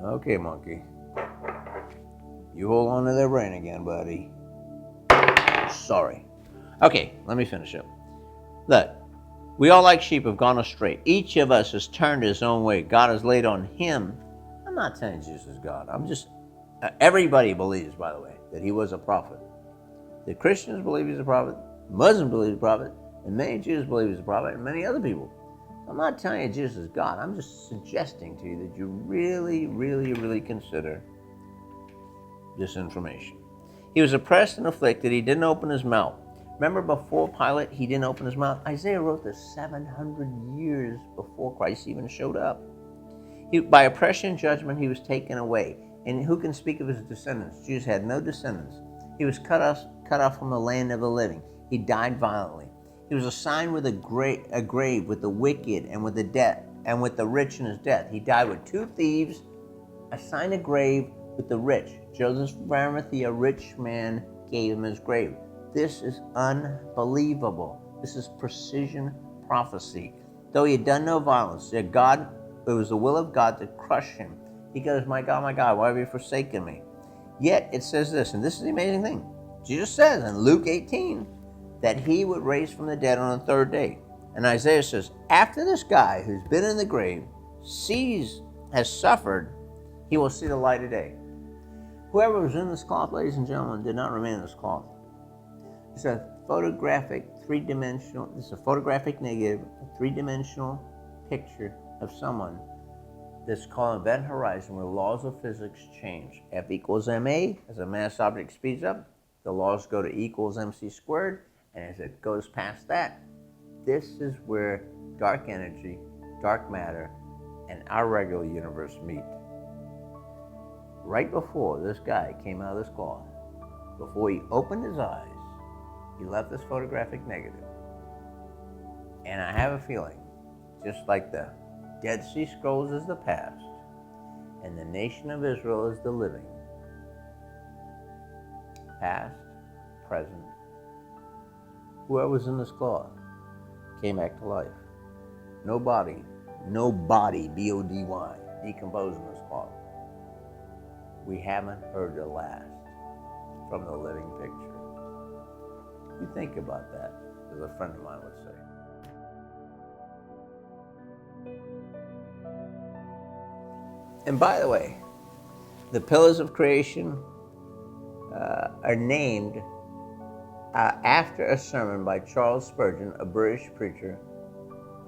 Okay, monkey. You hold on to their brain again, buddy. Sorry. Okay, let me finish up. Look, we all like sheep have gone astray. Each of us has turned his own way. God has laid on him. I'm not saying Jesus is God. I'm just, everybody believes, by the way, that he was a prophet. The Christians believe he's a prophet. Muslims believe he's a prophet. And many Jews believe he's a prophet. And many other people. I'm not telling you Jesus is God. I'm just suggesting to you that you really, really, really consider this information. He was oppressed and afflicted. He didn't open his mouth. Remember, before Pilate, he didn't open his mouth. Isaiah wrote this 700 years before Christ even showed up. By oppression and judgment, he was taken away. And who can speak of his descendants? Jesus had no descendants. He was cut off from the land of the living. He died violently. He was assigned with a grave with the wicked and with the dead and with the rich in his death. He died with two thieves, assigned a grave with the rich. Joseph of Arimathea, a rich man, gave him his grave. This is unbelievable. This is precision prophecy. Though he had done no violence, it was the will of God to crush him. He goes, my God, why have you forsaken me? Yet it says this, and this is the amazing thing. Jesus says in Luke 18, that he would raise from the dead on the third day. And Isaiah says, after this guy who's been in the grave has suffered, he will see the light of day. Whoever was in this cloth, ladies and gentlemen, did not remain in this cloth. It's a photographic, this is a photographic negative, a three-dimensional picture of someone that's called an event horizon where laws of physics change. F equals ma, as a mass object speeds up, the laws go to E equals mc squared, and as it goes past that, this is where dark energy, dark matter, and our regular universe meet. Right before this guy came out of this cloth, before he opened his eyes, he left this photographic negative. And I have a feeling, just like the Dead Sea Scrolls is the past, and the nation of Israel is the living, past, present, whoever was in this cloth came back to life. Nobody, B-O-D-Y, decomposed in this cloth. We haven't heard the last from the living picture. You think about that, as a friend of mine would say. And by the way, the pillars of creation are named after a sermon by Charles Spurgeon, a British preacher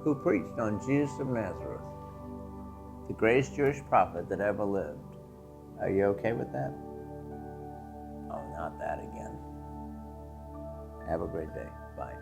who preached on Jesus of Nazareth, the greatest Jewish prophet that ever lived. Are you okay with that? Oh, not that again. Have a great day. Bye.